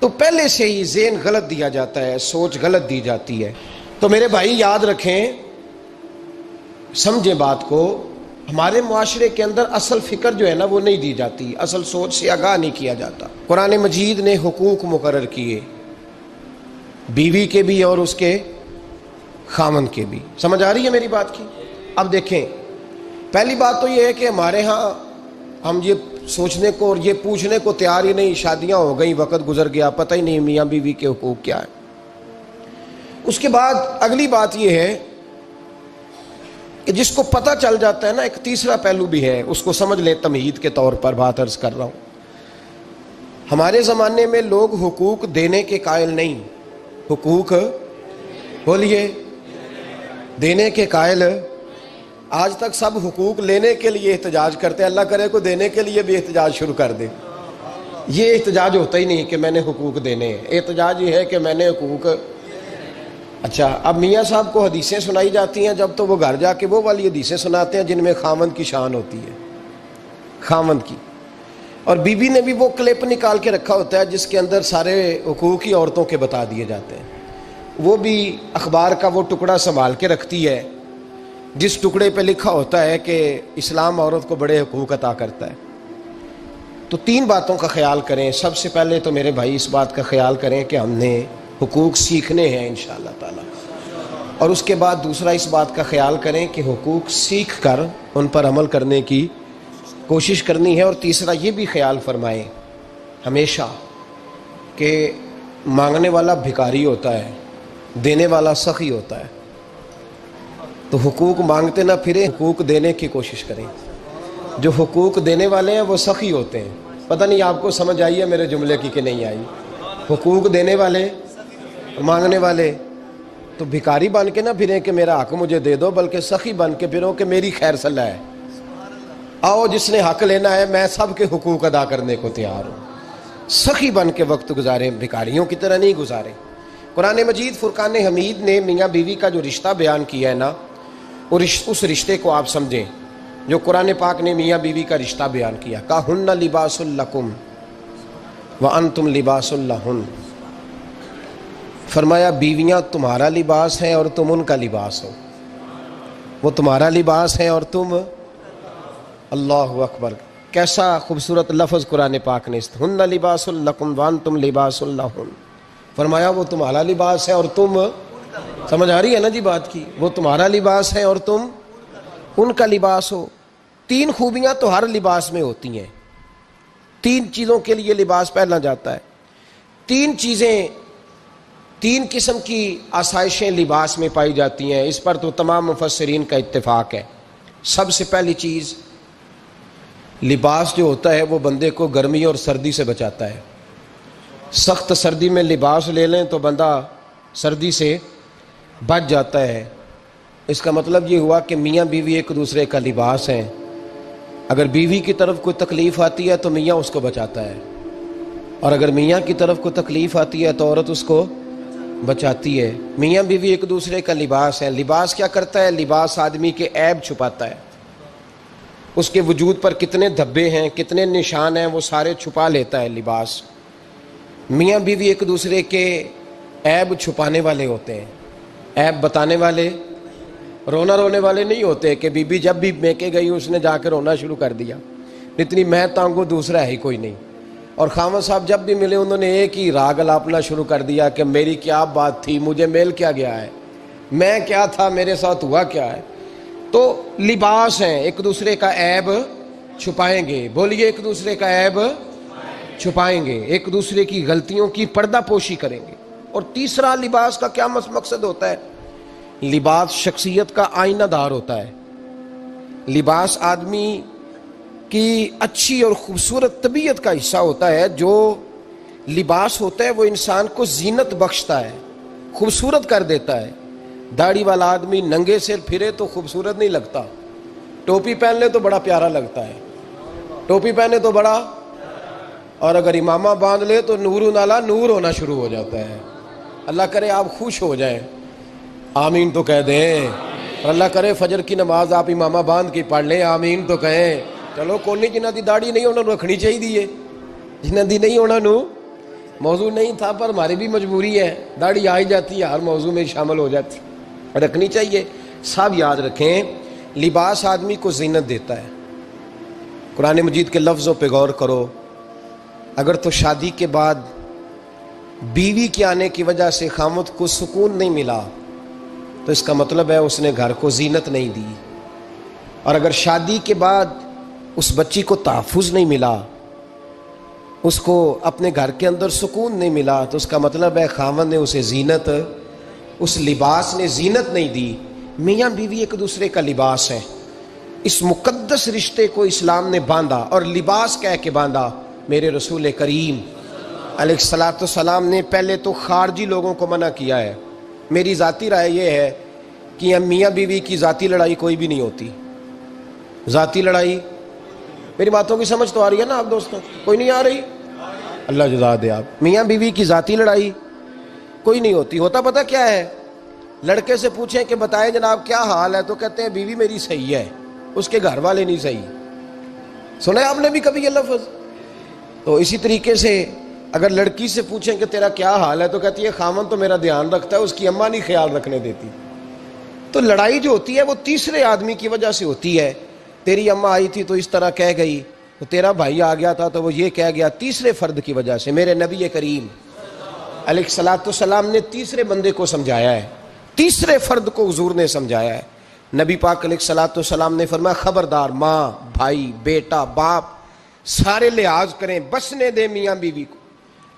تو پہلے سے ہی ذہن غلط دیا جاتا ہے، سوچ غلط دی جاتی ہے۔ تو میرے بھائی یاد رکھیں، سمجھیں بات کو، ہمارے معاشرے کے اندر اصل فکر جو ہے نا وہ نہیں دی جاتی، اصل سوچ سے آگاہ نہیں کیا جاتا۔ قرآن مجید نے حقوق مقرر کیے، بیوی کے بھی اور اس کے خامن کے بھی۔ سمجھ آ رہی ہے میری بات کی؟ اب دیکھیں، پہلی بات تو یہ ہے کہ ہمارے ہاں ہم یہ سوچنے کو اور یہ پوچھنے کو تیار ہی نہیں، شادیاں ہو گئیں، وقت گزر گیا، پتہ ہی نہیں میاں بیوی کے حقوق کیا ہے۔ اس کے بعد اگلی بات یہ ہے کہ جس کو پتہ چل جاتا ہے نا، ایک تیسرا پہلو بھی ہے، اس کو سمجھ لیں تمہید کے طور پر بات عرض کر رہا ہوں۔ ہمارے زمانے میں لوگ حقوق دینے کے قائل نہیں، حقوق بولیے دینے کے قائل، آج تک سب حقوق لینے کے لیے احتجاج کرتے ہیں، اللہ کرے کو دینے کے لیے بھی احتجاج شروع کر دیں۔ یہ احتجاج ہوتا ہی نہیں کہ میں نے حقوق دینے ہیں، احتجاج یہ ہے کہ میں نے حقوق۔ اچھا، اب میاں صاحب کو حدیثیں سنائی جاتی ہیں، جب تو وہ گھر جا کے وہ والی حدیثیں سناتے ہیں جن میں خاوند کی شان ہوتی ہے، خاوند کی، اور بیوی نے بھی وہ کلپ نکال کے رکھا ہوتا ہے جس کے اندر سارے حقوق ہی عورتوں کے بتا دیے جاتے ہیں۔ وہ بھی اخبار کا وہ ٹکڑا سنبھال کے رکھتی ہے جس ٹکڑے پہ لکھا ہوتا ہے کہ اسلام عورت کو بڑے حقوق عطا کرتا ہے۔ تو تین باتوں کا خیال کریں۔ سب سے پہلے تو میرے بھائی اس بات کا خیال کریں کہ ہم نے حقوق سیکھنے ہیں انشاءاللہ تعالی، اور اس کے بعد دوسرا اس بات کا خیال کریں کہ حقوق سیکھ کر ان پر عمل کرنے کی کوشش کرنی ہے، اور تیسرا یہ بھی خیال فرمائیں ہمیشہ کہ مانگنے والا بھکاری ہوتا ہے، دینے والا سخی ہوتا ہے۔ تو حقوق مانگتے نہ پھریں، حقوق دینے کی کوشش کریں۔ جو حقوق دینے والے ہیں وہ سخی ہوتے ہیں۔ پتہ نہیں آپ کو سمجھ آئی ہے میرے جملے کی کہ نہیں آئی؟ حقوق دینے والے، مانگنے والے، تو بھکاری بن کے نہ پھریں کہ میرا حق مجھے دے دو، بلکہ سخی بن کے پھرو کہ میری خیر صلاح ہے، آؤ جس نے حق لینا ہے میں سب کے حقوق ادا کرنے کو تیار ہوں۔ سخی بن کے وقت گزاریں، بھکاریوں کی طرح نہیں گزاریں۔ قرآن مجید فرقان حمید نے میاں بیوی کا جو رشتہ بیان کیا ہے نا، اس رشتے کو آپ سمجھیں جو قرآن پاک نے میاں بیوی کا رشتہ بیان کیا۔ کہن لباس لکم وانتم لباس لہن، فرمایا بیویاں تمہارا لباس ہیں اور تم ان کا لباس ہو، وہ تمہارا لباس ہیں اور تم، اللہ اکبر، کیسا خوبصورت لفظ قرآن پاک نے، ہن لباس لکم وانتم لباس لہن، فرمایا وہ تمہارا لباس ہے اور تم، سمجھ آ رہی ہے نا جی بات کی، وہ تمہارا لباس ہے اور تم ان کا لباس ہو۔ تین خوبیاں تو ہر لباس میں ہوتی ہیں، تین چیزوں کے لیے لباس پہنا جاتا ہے، تین چیزیں، تین قسم کی آسائشیں لباس میں پائی جاتی ہیں، اس پر تو تمام مفسرین کا اتفاق ہے۔ سب سے پہلی چیز، لباس جو ہوتا ہے وہ بندے کو گرمی اور سردی سے بچاتا ہے۔ سخت سردی میں لباس لے لیں تو بندہ سردی سے بچ جاتا ہے۔ اس کا مطلب یہ ہوا کہ میاں بیوی ایک دوسرے کا لباس ہیں۔ اگر بیوی کی طرف کوئی تکلیف آتی ہے تو میاں اس کو بچاتا ہے، اور اگر میاں کی طرف کوئی تکلیف آتی ہے تو عورت اس کو بچاتی ہے۔ میاں بیوی ایک دوسرے کا لباس ہے۔ لباس کیا کرتا ہے؟ لباس آدمی کے عیب چھپاتا ہے، اس کے وجود پر کتنے دھبے ہیں، کتنے نشان ہیں، وہ سارے چھپا لیتا ہے لباس۔ میاں بیوی ایک دوسرے کے عیب چھپانے والے ہوتے ہیں، عیب بتانے والے، رونا رونے والے نہیں ہوتے کہ بی بی جب بھی میکے گئی اس نے جا کے رونا شروع کر دیا، اتنی میں تانگو دوسرا ہے ہی کوئی نہیں۔ اور خاوند صاحب جب بھی ملے انہوں نے ایک ہی راگ الاپنا شروع کر دیا کہ میری کیا بات تھی، مجھے میل کیا گیا ہے، میں کیا تھا، میرے ساتھ ہوا کیا ہے۔ تو لباس ہیں، ایک دوسرے کا عیب چھپائیں گے، بولیے ایک دوسرے کا عیب چھپائیں گے، ایک دوسرے کی غلطیوں کی پردہ پوشی کریں گے۔ اور تیسرا لباس کا کیا مقصد ہوتا ہے؟ لباس شخصیت کا آئینہ دار ہوتا ہے۔ لباس آدمی کی اچھی اور خوبصورت طبیعت کا حصہ ہوتا ہے۔ جو لباس ہوتا ہے وہ انسان کو زینت بخشتا ہے، خوبصورت کر دیتا ہے۔ داڑھی والا آدمی ننگے سر پھرے تو خوبصورت نہیں لگتا، ٹوپی پہن لے تو بڑا پیارا لگتا ہے، ٹوپی پہنے تو بڑا، اور اگر امامہ باندھ لے تو نور نالا نور ہونا شروع ہو جاتا ہے۔ اللہ کرے آپ خوش ہو جائیں، آمین تو کہہ دیں، اور اللہ کرے فجر کی نماز آپ امامہ باندھ کے پڑھ لیں، آمین تو کہیں۔ چلو کوئی جنہ دی داڑھی نہیں انہوں نے رکھنی چاہیے، جنہ دی نہیں انہوں نے موضوع نہیں تھا پر ہماری بھی مجبوری ہے، داڑھی آ ہی جاتی ہے، ہر موضوع میں شامل ہو جاتی، رکھنی چاہیے۔ سب یاد رکھیں، لباس آدمی کو زینت دیتا ہے۔ قرآن مجید کے لفظوں پہ غور کرو، اگر تو شادی کے بعد بیوی کے آنے کی وجہ سے خامد کو سکون نہیں ملا تو اس کا مطلب ہے اس نے گھر کو زینت نہیں دی، اور اگر شادی کے بعد اس بچی کو تحفظ نہیں ملا، اس کو اپنے گھر کے اندر سکون نہیں ملا، تو اس کا مطلب ہے خامد نے اسے زینت، اس لباس نے زینت نہیں دی۔ میاں بیوی ایک دوسرے کا لباس ہے، اس مقدس رشتے کو اسلام نے باندھا اور لباس کہہ کے باندھا۔ میرے رسول کریم علیہ الصلوۃ والسلام نے پہلے تو خارجی لوگوں کو منع کیا ہے۔ میری ذاتی رائے یہ ہے کہ میاں بیوی کی ذاتی لڑائی کوئی بھی نہیں ہوتی، ذاتی لڑائی، میری باتوں کی سمجھ تو آ رہی ہے نا آپ دوستوں؟ کوئی نہیں آ رہی؟ اللہ جزا دے۔ آپ میاں بیوی کی ذاتی لڑائی کوئی نہیں ہوتی، ہوتا پتہ کیا ہے؟ لڑکے سے پوچھیں کہ بتائیں جناب کیا حال ہے، تو کہتے ہیں بیوی میری صحیح ہے، اس کے گھر والے نہیں صحیح۔ سنا ہے آپ نے بھی کبھی یہ لفظ؟ تو اسی طریقے سے اگر لڑکی سے پوچھیں کہ تیرا کیا حال ہے، تو کہتی ہے خامن تو میرا دھیان رکھتا ہے، اس کی اماں نہیں خیال رکھنے دیتی۔ تو لڑائی جو ہوتی ہے وہ تیسرے آدمی کی وجہ سے ہوتی ہے۔ تیری اماں آئی تھی تو اس طرح کہہ گئی، تو تیرا بھائی آ گیا تھا تو وہ یہ کہہ گیا، تیسرے فرد کی وجہ سے۔ میرے نبی کریم علیہ الصلوۃ والسلام نے تیسرے بندے کو سمجھایا ہے، تیسرے فرد کو حضور نے سمجھایا ہے۔ نبی پاک علیہ الصلوۃ والسلام نے فرمایا خبردار، ماں، بھائی، بیٹا، باپ سارے لحاظ کریں، بسنے دیں میاں بیوی کو۔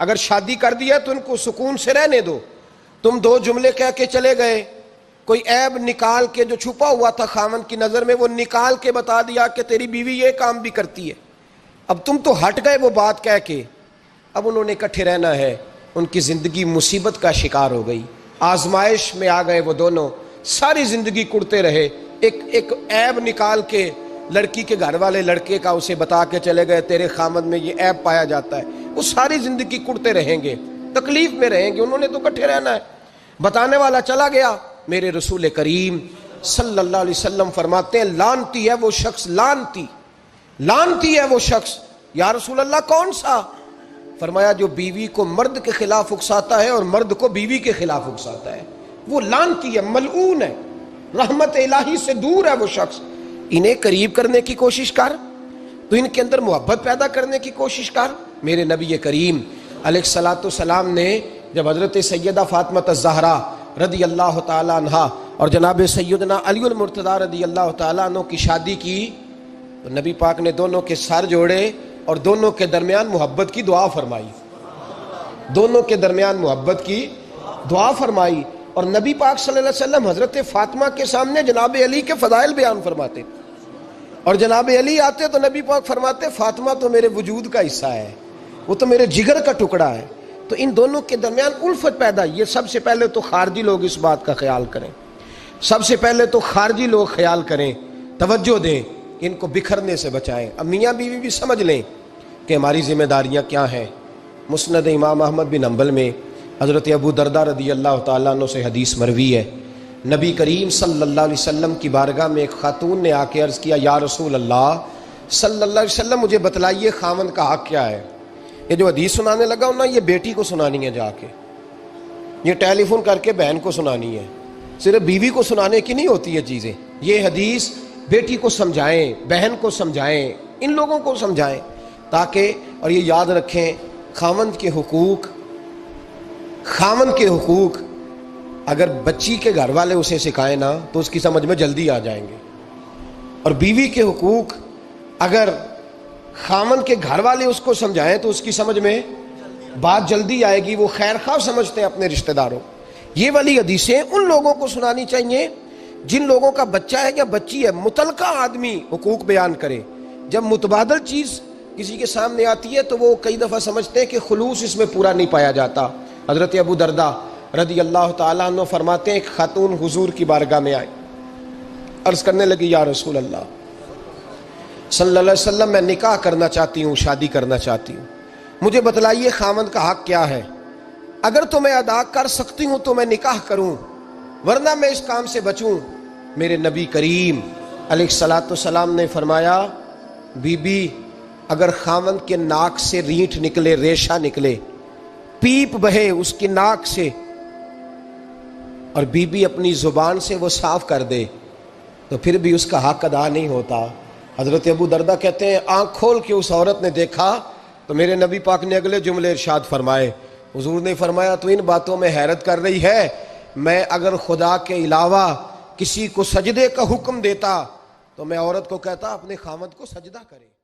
اگر شادی کر دیا تو ان کو سکون سے رہنے دو۔ تم دو جملے کہہ کے چلے گئے، کوئی عیب نکال کے جو چھپا ہوا تھا خاوند کی نظر میں وہ نکال کے بتا دیا کہ تیری بیوی یہ کام بھی کرتی ہے، اب تم تو ہٹ گئے وہ بات کہہ کے، اب انہوں نے اکٹھے رہنا ہے، ان کی زندگی مصیبت کا شکار ہو گئی، آزمائش میں آ گئے وہ دونوں، ساری زندگی کڑتے رہے۔ ایک عیب نکال کے لڑکی کے گھر والے لڑکے کا اسے بتا کے چلے گئے تیرے خامد میں یہ عیب پایا جاتا ہے، وہ ساری زندگی کڑتے رہیں گے، تکلیف میں رہیں گے، انہوں نے تو اکٹھے رہنا ہے۔ بتانے والا چلا گیا۔ میرے رسول کریم صلی اللہ علیہ وسلم فرماتے ہیں لعنتی ہے وہ شخص، لعنتی ہے وہ شخص۔ یا رسول اللہ کون سا؟ فرمایا جو بیوی کو مرد کے خلاف اکساتا ہے اور مرد کو بیوی کے خلاف اکساتا ہے، وہ لعنتی ہے، ملعون ہے، رحمت الہی سے دور ہے وہ شخص۔ انہیں قریب کرنے کی کوشش کر، تو ان کے اندر محبت پیدا کرنے کی کوشش کر۔ میرے نبی کریم علیہ الصلوۃ والسلام نے جب حضرت سیدہ فاطمہ الزہرا رضی اللہ تعالی عنہا اور جناب سیدنا علی المرتضیٰ رضی اللہ تعالی عنہ کی شادی کی تو نبی پاک نے دونوں کے سر جوڑے اور دونوں کے درمیان محبت کی دعا فرمائی، دونوں کے درمیان محبت کی دعا فرمائی۔ اور نبی پاک صلی اللہ علیہ وسلم حضرت فاطمہ کے سامنے جناب علی کے فضائل بیان فرماتے، اور جناب علی آتے تو نبی پاک فرماتے فاطمہ تو میرے وجود کا حصہ ہے، وہ تو میرے جگر کا ٹکڑا ہے۔ تو ان دونوں کے درمیان الفت پیدا، یہ سب سے پہلے تو خارجی لوگ اس بات کا خیال کریں، سب سے پہلے تو خارجی لوگ خیال کریں، توجہ دیں، ان کو بکھرنے سے بچائیں۔ اب میاں بیوی بھی سمجھ لیں کہ ہماری ذمہ داریاں کیا ہیں۔ مسند امام احمد بن حنبل میں حضرت ابو درداء رضی اللہ تعالیٰ عنہ سے حدیث مروی ہے، نبی کریم صلی اللہ علیہ وسلم کی بارگاہ میں ایک خاتون نے آ کے عرض کیا یا رسول اللہ صلی اللہ علیہ وسلم مجھے بتلائیے خاوند کا حق کیا ہے۔ یہ جو حدیث سنانے لگا ہوں نا، یہ بیٹی کو سنانی ہے، جا کے یہ ٹیلی فون کر کے بہن کو سنانی ہے، صرف بیوی کو سنانے کی نہیں ہوتی یہ چیزیں۔ یہ حدیث بیٹی کو سمجھائیں، بہن کو سمجھائیں، ان لوگوں کو سمجھائیں تاکہ، اور یہ یاد رکھیں خاوند کے حقوق، خاوند کے حقوق اگر بچی کے گھر والے اسے سکھائیں نا تو اس کی سمجھ میں جلدی آ جائیں گے، اور بیوی کے حقوق اگر خاوند کے گھر والے اس کو سمجھائیں تو اس کی سمجھ میں بات جلدی آئے گی، وہ خیر خواہ سمجھتے ہیں اپنے رشتہ داروں۔ یہ والی حدیثیں ان لوگوں کو سنانی چاہیے جن لوگوں کا بچہ ہے یا بچی ہے، متعلقہ آدمی حقوق بیان کرے۔ جب متبادل چیز کسی کے سامنے آتی ہے تو وہ کئی دفعہ سمجھتے ہیں کہ خلوص اس میں پورا نہیں پایا جاتا۔ حضرت ابو درداء رضی اللہ تعالیٰ عنہ فرماتے ہیں ایک خاتون حضور کی بارگاہ میں آئی، عرض کرنے لگی یا رسول اللہ صلی اللہ علیہ وسلم میں نکاح کرنا چاہتی ہوں، شادی کرنا چاہتی ہوں، مجھے بتلائیے خاوند کا حق کیا ہے، اگر تو میں ادا کر سکتی ہوں تو میں نکاح کروں ورنہ میں اس کام سے بچوں۔ میرے نبی کریم علیہ الصلوۃ والسلام نے فرمایا بی بی اگر خاوند کے ناک سے رینٹ نکلے، ریشہ نکلے پیپ بہے اس کی ناک سے اور بیوی اپنی زبان سے وہ صاف کر دے تو پھر بھی اس کا حق ادا نہیں ہوتا۔ حضرت ابو دردہ کہتے ہیں آنکھ کھول کے اس عورت نے دیکھا تو میرے نبی پاک نے اگلے جملے ارشاد فرمائے، حضور نے فرمایا تو ان باتوں میں حیرت کر رہی ہے، میں اگر خدا کے علاوہ کسی کو سجدے کا حکم دیتا تو میں عورت کو کہتا اپنے خاوند کو سجدہ کرے۔